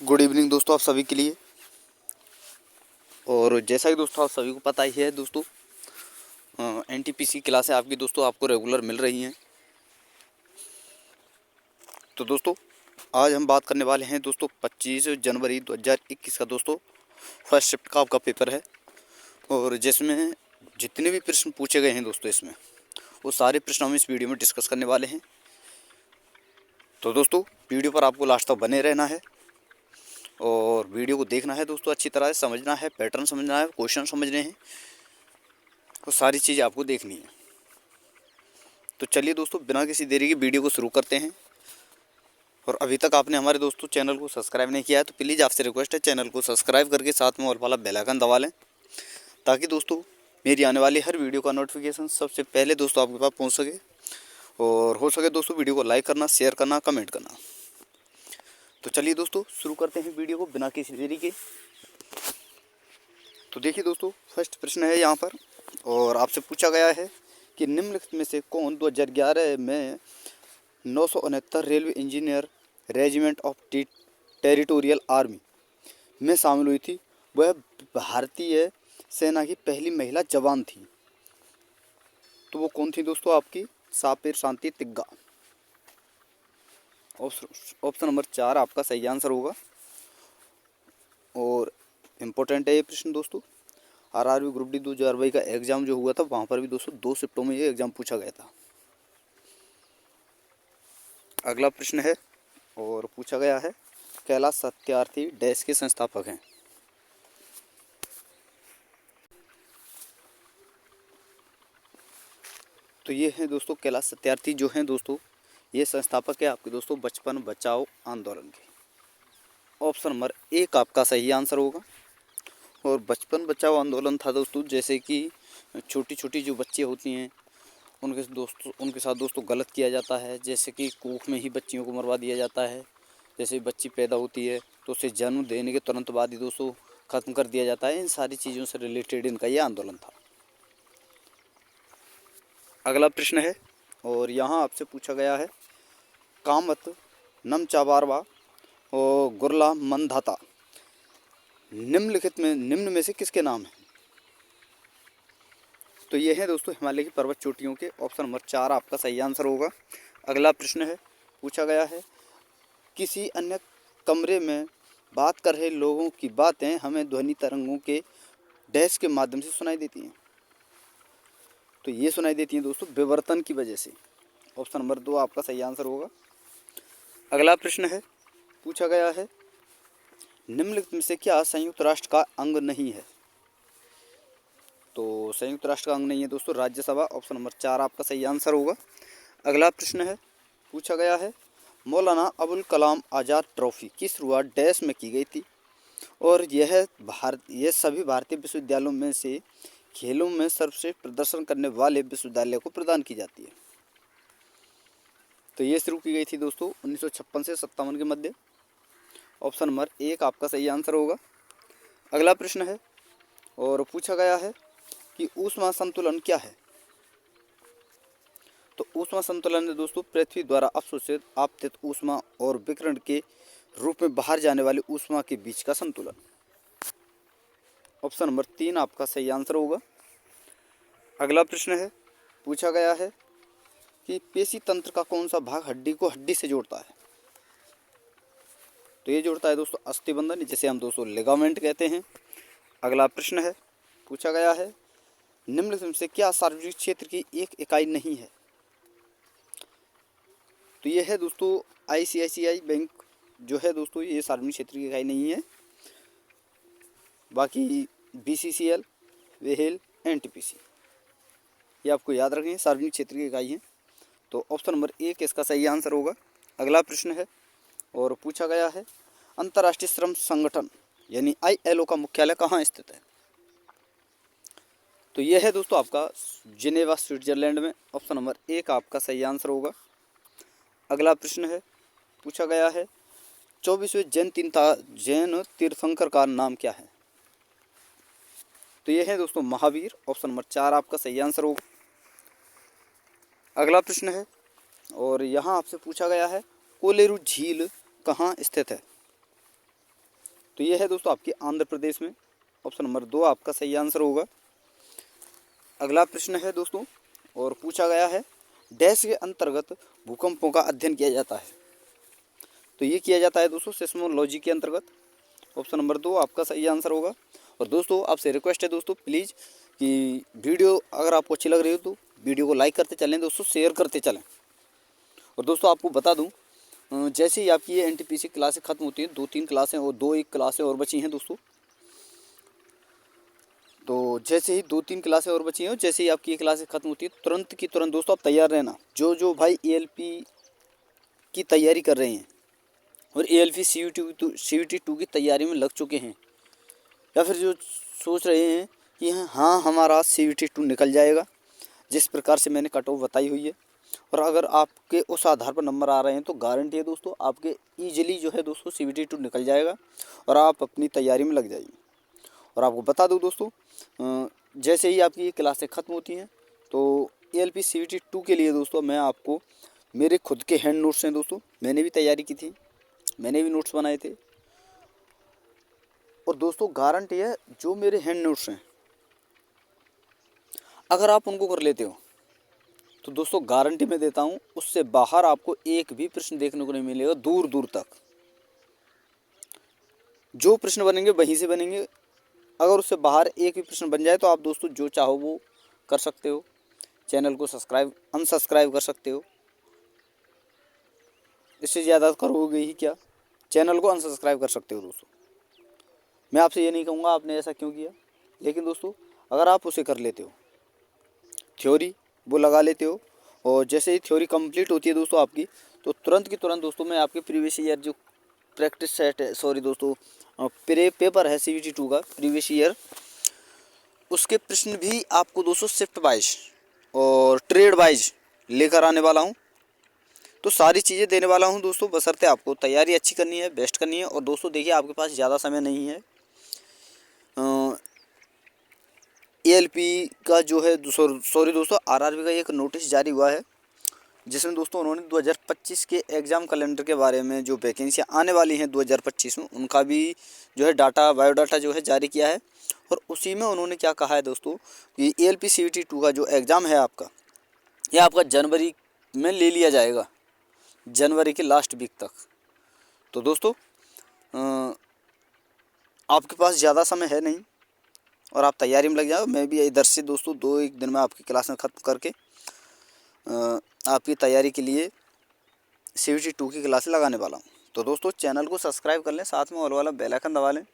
Good evening दोस्तों, आप सभी के लिए। और जैसा कि दोस्तों आप सभी को पता ही है दोस्तों, एनटीपीसी क्लासें आपकी दोस्तों आपको रेगुलर मिल रही हैं। तो दोस्तों आज हम बात करने वाले हैं दोस्तों 25 जनवरी 2021 का दोस्तों फर्स्ट शिफ्ट का आपका पेपर है। और जिसमें जितने भी प्रश्न पूछे गए हैं दोस्तों, इसमें वो सारे प्रश्न हम इस वीडियो में डिस्कस करने वाले हैं। तो दोस्तों वीडियो पर आपको लास्ट तक बने रहना है और वीडियो को देखना है दोस्तों, अच्छी तरह से समझना है, पैटर्न समझना है, क्वेश्चन समझने हैं, वो सारी चीज़ें आपको देखनी है। तो चलिए दोस्तों बिना किसी देरी के वीडियो को शुरू करते हैं। और अभी तक आपने हमारे दोस्तों चैनल को सब्सक्राइब नहीं किया है तो प्लीज़ आपसे रिक्वेस्ट है, चैनल को सब्सक्राइब करके साथ में ऑल वाला बेल आइकन दबा लें, ताकि दोस्तों मेरी आने वाली हर वीडियो का नोटिफिकेशन सबसे पहले दोस्तों आपके पास पहुँच सके। और हो सके दोस्तों वीडियो को लाइक करना, शेयर करना, कमेंट करना। तो चलिए दोस्तों शुरू करते हैं वीडियो को बिना किसी देरी के। तो देखिए दोस्तों फर्स्ट प्रश्न है यहाँ पर, और आपसे पूछा गया है कि निम्नलिखित में से कौन 2011 में 969 railway engineer regiment of territorial army में शामिल हुई थी। वह भारतीय सेना की पहली महिला जवान थी। तो वो कौन थी दोस्तों? आपकी सापेर शांति तिग्गा। ऑप्शन नंबर 4 आपका सही आंसर होगा। और इम्पोर्टेंट है ये प्रश्न दोस्तों। आरआरबी ग्रुप डी 2022 का एग्जाम जो हुआ था, वहाँ पर भी दोस्तों 2 शिफ्टों में ये एग्जाम पूछा गया था। अगला प्रश्न है और पूछा गया है कैलाश सत्यार्थी डैश के संस्थापक हैं। तो ये हैं दोस्तों कैलाश सत्यार्थी जो हैं दोस्तों, ये संस्थापक है आपके दोस्तों बचपन बचाओ आंदोलन के। ऑप्शन नंबर 1 आपका सही आंसर होगा। और बचपन बचाओ आंदोलन था दोस्तों, जैसे कि छोटी छोटी जो बच्ची होती हैं उनके साथ दोस्तों गलत किया जाता है। जैसे कि कोख में ही बच्चियों को मरवा दिया जाता है। जैसे बच्ची पैदा होती है तो उसे जन्म देने के तुरंत बाद ही दोस्तों ख़त्म कर दिया जाता है। इन सारी चीज़ों से रिलेटेड इनका ये आंदोलन था। अगला प्रश्न है और यहाँ आपसे पूछा गया है कामत नमचाबारवा और गुरला मंधाता निम्न में से किसके नाम हैं? तो ये है दोस्तों हिमालय की पर्वत चोटियों के। ऑप्शन नंबर 4 आपका सही आंसर होगा। अगला प्रश्न है पूछा गया है किसी अन्य कमरे में बात कर रहे लोगों की बातें हमें ध्वनि तरंगों के डैश के माध्यम से सुनाई देती हैं। तो ये सुनाई देती हैं दोस्तों विवर्तन की वजह से। ऑप्शन नंबर 2 आपका सही आंसर होगा। अगला प्रश्न है पूछा गया है निम्नलिखित में से क्या संयुक्त राष्ट्र का अंग नहीं है? तो संयुक्त राष्ट्र का अंग नहीं है दोस्तों राज्यसभा। ऑप्शन नंबर 4 आपका सही आंसर होगा। अगला प्रश्न है पूछा गया है मौलाना अबुल कलाम आज़ाद ट्रॉफी की शुरुआत डैश में की गई थी और यह सभी भारतीय विश्वविद्यालयों में से खेलों में सर्वश्रेष्ठ प्रदर्शन करने वाले विश्वविद्यालय को प्रदान की जाती है। तो ये शुरू की गई थी दोस्तों 1956 से 57 के मध्य। ऑप्शन नंबर 1 आपका सही आंसर होगा। अगला प्रश्न है और पूछा गया है कि ऊष्मा संतुलन क्या है? तो ऊष्मा संतुलन है दोस्तों पृथ्वी द्वारा अवशोषित आपतित ऊष्मा और विकिरण के रूप में बाहर जाने वाली ऊष्मा के बीच का संतुलन। ऑप्शन नंबर 3 आपका सही आंसर होगा। अगला प्रश्न है पूछा गया है कि पेशी तंत्र का कौन सा भाग हड्डी को हड्डी से जोड़ता है? तो ये जोड़ता है दोस्तों अस्थिबंधन, जिसे हम दोस्तों लिगामेंट कहते हैं। अगला प्रश्न है पूछा गया है निम्नलिखित से क्या सार्वजनिक क्षेत्र की एक इकाई नहीं है? तो ये है दोस्तों आईसीआईसीआई बैंक जो है दोस्तों, ये सार्वजनिक क्षेत्र की इकाई नहीं है। बाकी बीसीसीएल, वेहेल, एनटीपीसी ये आपको याद रखें सार्वजनिक क्षेत्र की इकाई है। तो ऑप्शन नंबर 1 इसका सही आंसर होगा। अगला प्रश्न है और पूछा गया है अंतर्राष्ट्रीय श्रम संगठन यानी आईएलओ का मुख्यालय कहाँ स्थित है? तो यह है दोस्तों आपका जिनेवा स्विट्जरलैंड में। ऑप्शन नंबर 1 आपका सही आंसर होगा। अगला प्रश्न है पूछा गया है 24वें जैन तीर्थंकर का नाम क्या है? तो ये है दोस्तों महावीर। ऑप्शन नंबर 4 आपका सही आंसर होगा। अगला प्रश्न है और यहाँ आपसे पूछा गया है कोलेरू झील कहाँ स्थित है? तो ये है दोस्तों आपके आंध्र प्रदेश में। ऑप्शन नंबर 2 आपका सही आंसर होगा। अगला प्रश्न है दोस्तों, और पूछा गया है डैश के अंतर्गत भूकंपों का अध्ययन किया जाता है। तो ये किया जाता है दोस्तों सेस्मोलॉजी के अंतर्गत। ऑप्शन नंबर 2 आपका सही आंसर होगा। और दोस्तों आपसे रिक्वेस्ट है दोस्तों, प्लीज़ कि वीडियो अगर आपको अच्छी लग रही हो तो वीडियो को लाइक करते चलें दोस्तों, शेयर करते चलें। और दोस्तों आपको बता दूं, जैसे ही आपकी ये NTPC क्लासें ख़त्म होती हैं, 2-3 क्लासें और 2-1 क्लासें और बची हैं दोस्तों। तो जैसे ही 2-3 क्लासें और बची हैं, जैसे ही आपकी ये क्लासें ख़त्म होती है, तुरंत की तुरंत दोस्तों आप तैयार रहना। जो भाई ALP की तैयारी कर रहे हैं और ALP CVT 2 की तैयारी में लग चुके हैं, या फिर जो सोच रहे हैं कि हाँ हमारा CVT 2 निकल जाएगा, जिस प्रकार से मैंने कट ऑफ बताई हुई है, और अगर आपके उस आधार पर नंबर आ रहे हैं तो गारंटी है दोस्तों आपके ईजिली जो है दोस्तों CVT 2 निकल जाएगा और आप अपनी तैयारी में लग जाइए। और आपको बता दूं दोस्तों, जैसे ही आपकी ये क्लासें ख़त्म होती हैं तो ALP CVT 2 के लिए दोस्तों मैं आपको मेरे खुद के हैंड नोट्स हैं दोस्तों, मैंने भी तैयारी की थी, मैंने भी नोट्स बनाए थे। और दोस्तों गारंटी है जो मेरे हैंड नोट्स हैं, अगर आप उनको कर लेते हो तो दोस्तों गारंटी मैं देता हूँ उससे बाहर आपको एक भी प्रश्न देखने को नहीं मिलेगा दूर दूर तक। जो प्रश्न बनेंगे वहीं से बनेंगे, अगर उससे बाहर एक भी प्रश्न बन जाए तो आप दोस्तों जो चाहो वो कर सकते हो। चैनल को अनसब्सक्राइब कर सकते हो, इससे ज़्यादा करोगे ही क्या, चैनल को अनसब्सक्राइब कर सकते हो दोस्तों। मैं आपसे ये नहीं कहूँगा आपने ऐसा क्यों किया, लेकिन दोस्तों अगर आप उसे कर लेते हो, थ्योरी वो लगा लेते हो, और जैसे ही थ्योरी कंप्लीट होती है दोस्तों आपकी, तो तुरंत की तुरंत दोस्तों मैं आपके प्रीवियस ईयर जो प्रैक्टिस सेट है, सॉरी दोस्तों पेपर है CVT 2 का प्रीवियस ईयर, उसके प्रश्न भी आपको दोस्तों शिफ्ट वाइज और ट्रेड वाइज लेकर आने वाला हूँ। तो सारी चीज़ें देने वाला हूँ दोस्तों, बशर्ते आपको तैयारी अच्छी करनी है, बेस्ट करनी है। और दोस्तों देखिए आपके पास ज़्यादा समय नहीं है। ALP का जो है सॉरी दोस्तों RRB का एक नोटिस जारी हुआ है, जिसमें दोस्तों उन्होंने 2025 के एग्ज़ाम कैलेंडर के बारे में जो वैकेंसियाँ आने वाली हैं 2025 में, उनका भी जो है बायोडाटा जो है जारी किया है। और उसी में उन्होंने क्या कहा है दोस्तों कि ALP CVT 2 का जो एग्ज़ाम है आपका, ये आपका जनवरी में ले लिया जाएगा, जनवरी के लास्ट वीक तक। तो दोस्तों आपके पास ज़्यादा समय है नहीं और आप तैयारी में लग जाओ। मैं भी इधर से दोस्तों 2-1 दिन में आपकी क्लास में ख़त्म करके आपकी तैयारी के लिए CVT 2 की क्लास लगाने वाला हूँ। तो दोस्तों चैनल को सब्सक्राइब कर लें, साथ में ऑल वाला बेल आइकन दबा लें,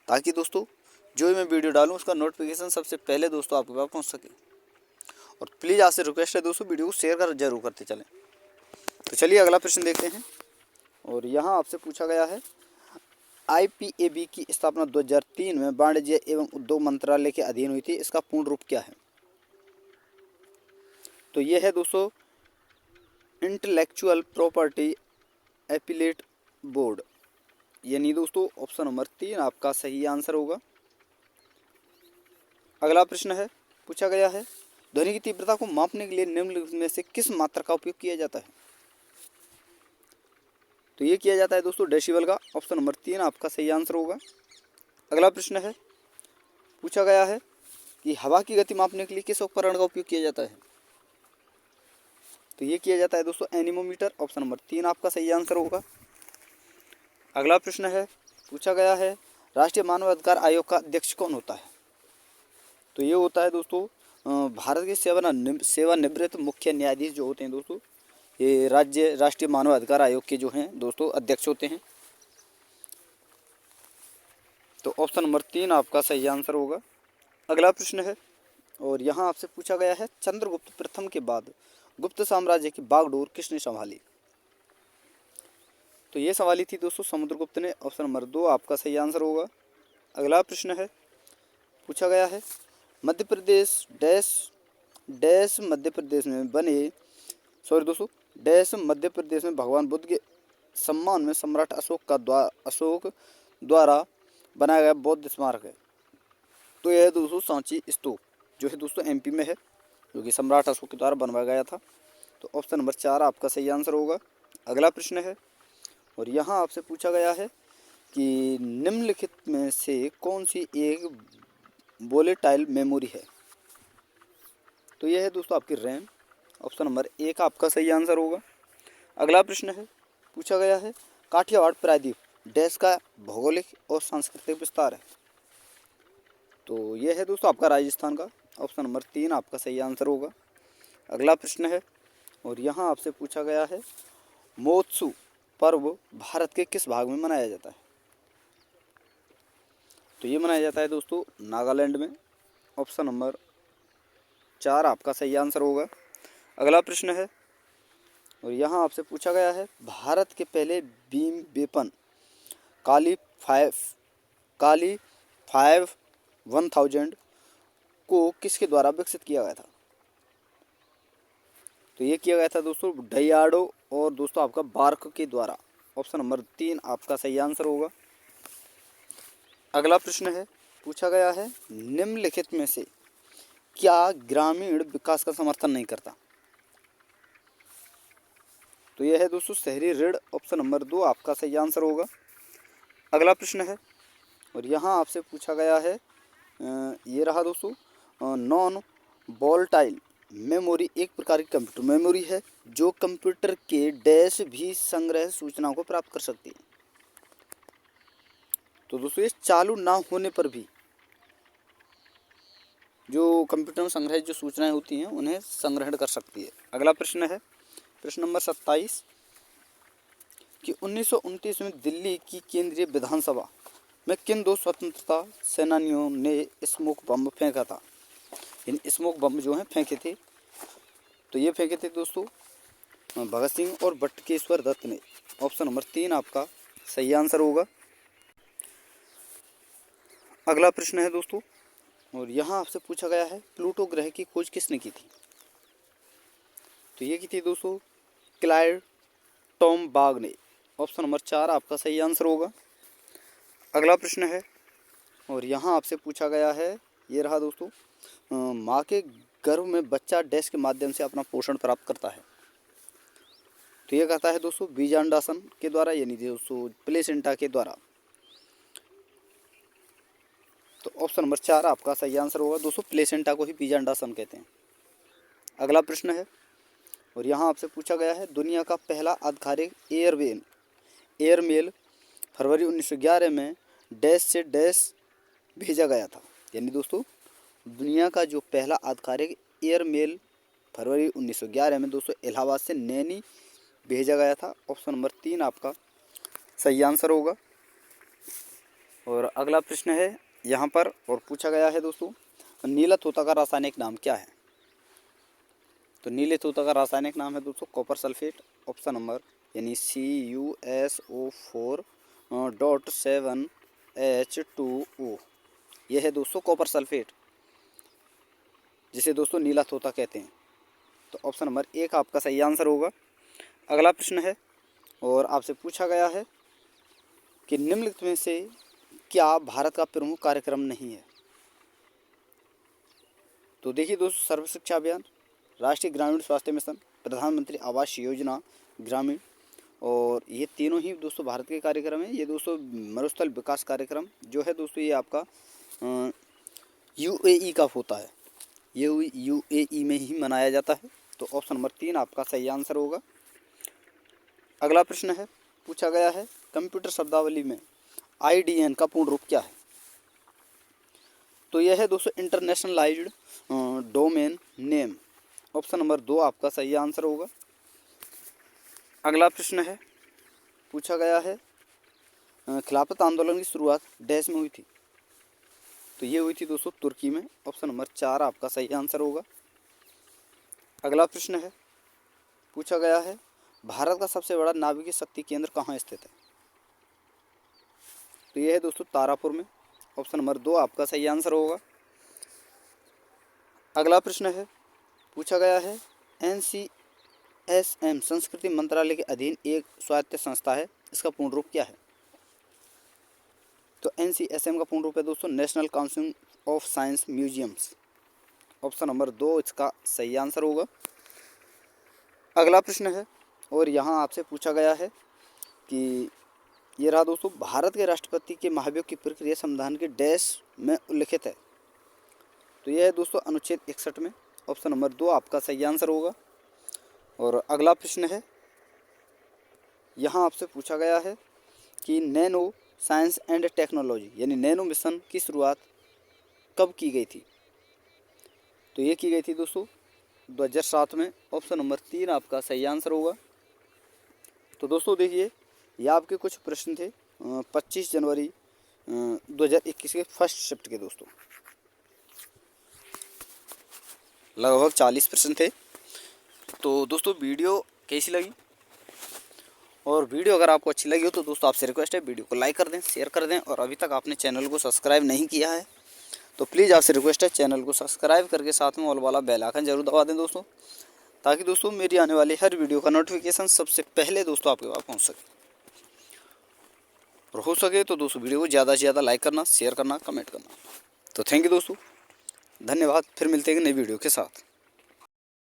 ताकि दोस्तों जो भी मैं वीडियो डालूँ उसका नोटिफिकेशन सबसे पहले दोस्तों आपके पास पहुँच सके। और प्लीज़ आपसे रिक्वेस्ट है दोस्तों वीडियो को शेयर जरूर करते चलें। तो चलिए अगला प्रश्न देखते हैं। और यहाँ आपसे पूछा गया है IPAB की स्थापना 2003 में वाणिज्य एवं उद्योग मंत्रालय के अधीन हुई थी, इसका पूर्ण रूप क्या है। तो ये है दोस्तों इंटेलेक्चुअल प्रॉपर्टी अपीलेट बोर्ड, यानी दोस्तों ऑप्शन नंबर 3 आपका सही आंसर होगा। अगला प्रश्न है, पूछा गया है ध्वनि की तीव्रता को मापने के लिए निम्नलिखित में से किस मात्रा का उपयोग किया जाता है। तो ये किया जाता है दोस्तों डेसिबल का, ऑप्शन नंबर 3 आपका सही आंसर होगा। अगला प्रश्न है, पूछा गया है कि हवा की गति मापने के लिए किस उपकरण का उपयोग किया जाता है। तो ये किया जाता है दोस्तों एनीमोमीटर, ऑप्शन नंबर 3 आपका सही आंसर होगा। अगला प्रश्न है, पूछा गया है राष्ट्रीय मानव अधिकार आयोग का अध्यक्ष कौन होता है। तो ये होता है दोस्तों भारत के सेवानिवृत्त मुख्य न्यायाधीश जो होते हैं दोस्तों, ये राष्ट्रीय मानव अधिकार आयोग के जो हैं दोस्तों अध्यक्ष होते हैं। तो ऑप्शन नंबर 3 आपका सही आंसर होगा। अगला प्रश्न है, और यहाँ आपसे पूछा गया है चंद्रगुप्त प्रथम के बाद गुप्त साम्राज्य की बागडोर किसने संभाली। तो ये संभाली थी दोस्तों समुद्रगुप्त ने, ऑप्शन नंबर 2 आपका सही आंसर होगा। अगला प्रश्न है, पूछा गया है मध्य प्रदेश डैश मध्य प्रदेश में भगवान बुद्ध के सम्मान में सम्राट अशोक द्वारा बनाया गया बौद्ध स्मारक है। तो यह है दोस्तों सांची स्तूप, जो है दोस्तों MP में है, जो कि सम्राट अशोक के द्वारा बनवाया गया था। तो ऑप्शन नंबर 4 आपका सही आंसर होगा। अगला प्रश्न है, और यहाँ आपसे पूछा गया है कि निम्नलिखित में से कौन सी एक वोलेटाइल मेमोरी है। तो यह है दोस्तों आपकी रैम। ऑप्शन नंबर ए का आपका सही आंसर होगा। अगला प्रश्न है, पूछा गया है काठियावाड़ प्रायद्वीप देश का भौगोलिक और सांस्कृतिक विस्तार है। तो यह है दोस्तों आपका राजस्थान का। ऑप्शन नंबर 3 आपका सही आंसर होगा। अगला प्रश्न है, और यहाँ आपसे पूछा गया है मोत्सु पर्व भारत के किस भाग में मनाया जाता है। तो ये मनाया जाता है दोस्तों नागालैंड में। ऑप्शन नंबर 4 आपका सही आंसर होगा। अगला प्रश्न है, और यहाँ आपसे पूछा गया है भारत के पहले बीम वेपन काली 1000 को किसके द्वारा विकसित किया गया था। तो ये किया गया था दोस्तों डयार्डो और दोस्तों आपका बार्क के द्वारा। ऑप्शन नंबर 3 आपका सही आंसर होगा। अगला प्रश्न है, पूछा गया है निम्नलिखित में से क्या ग्रामीण विकास का समर्थन नहीं करता। तो यह है दोस्तों शहरी ऋण। ऑप्शन नंबर 2 आपका सही आंसर होगा। अगला प्रश्न है, और यहाँ आपसे पूछा गया है ये रहा दोस्तों नॉन वोलेटाइल मेमोरी एक प्रकार की कंप्यूटर मेमोरी है जो कंप्यूटर के डैश भी संग्रह सूचनाओं को प्राप्त कर सकती है। तो दोस्तों ये चालू ना होने पर भी जो कंप्यूटर में संग्रहित जो सूचनाएं होती हैं उन्हें संग्रहण कर सकती है। अगला प्रश्न है, प्रश्न नंबर 27 कि 1929 में दिल्ली की केंद्रीय विधानसभा में किन 2 स्वतंत्रता सेनानियों ने स्मोक बम फेंका था। इन स्मोक बम जो हैं फेंके थे, तो ये फेंके थे दोस्तों भगत सिंह और बटुकेश्वर दत्त ने। ऑप्शन नंबर 3 आपका सही आंसर होगा। अगला प्रश्न है दोस्तों, और यहाँ आपसे पूछा गया है प्लूटो ग्रह की खोज किसने की थी। तो ये की थी दोस्तों क्लाइड टॉमबाग ने। ऑप्शन नंबर 4 आपका सही आंसर होगा। अगला प्रश्न है, और यहाँ आपसे पूछा गया है ये रहा दोस्तों माँ के गर्भ में बच्चा डैश के माध्यम से अपना पोषण प्राप्त करता है। तो ये कहता है दोस्तों बीजांडासन के द्वारा, यानी दोस्तों प्लेसेंटा के द्वारा। तो ऑप्शन नंबर 4 आपका सही आंसर होगा। दोस्तों प्लेसेंटा को ही बीजांडासन कहते हैं। अगला प्रश्न है, और यहाँ आपसे पूछा गया है दुनिया का पहला आधिकारिक एयरमेल फरवरी 1911 में डैश से डैश भेजा गया था। यानी दोस्तों दुनिया का जो पहला आधिकारिक एयरमेल फरवरी 1911 में दोस्तों इलाहाबाद से नैनी भेजा गया था। ऑप्शन नंबर 3 आपका सही आंसर होगा। और अगला प्रश्न है यहाँ पर, और पूछा गया है दोस्तों नीला तोता का रासायनिक नाम क्या है। तो नीले तोता का रासायनिक नाम है दोस्तों कॉपर सल्फेट। ऑप्शन नंबर यानी CuSO4.7H2O। यह है दोस्तों कॉपर सल्फेट, जिसे दोस्तों नीला तोता कहते हैं। तो ऑप्शन नंबर 1 आपका सही आंसर होगा। अगला प्रश्न है, और आपसे पूछा गया है कि निम्नलिखित में से क्या भारत का प्रमुख कार्यक्रम नहीं है। तो देखिए दोस्तों सर्व शिक्षा अभियान, राष्ट्रीय ग्रामीण स्वास्थ्य मिशन, प्रधानमंत्री आवास योजना ग्रामीण, और ये तीनों ही दोस्तों भारत के कार्यक्रम हैं। ये दोस्तों मरुस्थल विकास कार्यक्रम जो है दोस्तों ये आपका UAE का होता है, ये UAE में ही मनाया जाता है। तो ऑप्शन नंबर 3 आपका सही आंसर होगा। अगला प्रश्न है, पूछा गया है कंप्यूटर शब्दावली में IDN का पूर्ण रूप क्या है। तो यह है दोस्तों internationalised domain name. Option number 2 आपका सही आंसर होगा। अगला प्रश्न है, पूछा गया है खिलाफत आंदोलन की शुरुआत डैश में हुई थी। तो ये हुई थी दोस्तों तुर्की में। ऑप्शन नंबर 4 आपका सही आंसर होगा। अगला प्रश्न है, पूछा गया है भारत का सबसे बड़ा नाभिकीय शक्ति केंद्र कहाँ स्थित है। तो यह है दोस्तों तारापुर में। ऑप्शन नंबर 2 आपका सही आंसर होगा। अगला प्रश्न है, पूछा गया है NCSM संस्कृति मंत्रालय के अधीन एक स्वायत्त संस्था है, इसका पूर्ण रूप क्या है। तो NCSM का पूर्ण रूप है दोस्तों national council of science museums. Option number 2 इसका सही आंसर होगा। अगला प्रश्न है, और यहाँ आपसे पूछा गया है कि ये रहा दोस्तों, भारत के राष्ट्रपति के महाभियोग की प्रक्रिया संविधान के डैश में उल्लिखित है। तो यह है दोस्तों अनुच्छेद 61 में। ऑप्शन नंबर 2 आपका सही आंसर होगा। और अगला प्रश्न है, यहाँ आपसे पूछा गया है कि नैनो साइंस एंड टेक्नोलॉजी यानी नैनो मिशन की शुरुआत कब की गई थी। तो ये की गई थी दोस्तों 2007 में। ऑप्शन नंबर 3 आपका सही आंसर होगा। तो दोस्तों देखिए, ये आपके कुछ प्रश्न थे 25 जनवरी 2021 के फर्स्ट शिफ्ट के दोस्तों। लगभग 40 प्रश्न थे। तो दोस्तों वीडियो कैसी लगी, और वीडियो अगर आपको अच्छी लगी हो तो दोस्तों आपसे रिक्वेस्ट है वीडियो को लाइक कर दें, शेयर कर दें, और अभी तक आपने चैनल को सब्सक्राइब नहीं किया है तो प्लीज़ आपसे रिक्वेस्ट है चैनल को सब्सक्राइब करके साथ में ऑल वाला बेल आइकन जरूर दबा दें दोस्तों, ताकि दोस्तों मेरी आने वाली हर वीडियो का नोटिफिकेशन सबसे पहले दोस्तों आपके पास पहुंच सके। और हो सके तो दोस्तों वीडियो को ज़्यादा से ज़्यादा लाइक करना, शेयर करना, कमेंट करना। तो थैंक यू दोस्तों, धन्यवाद। फिर मिलते हैं नई वीडियो के साथ।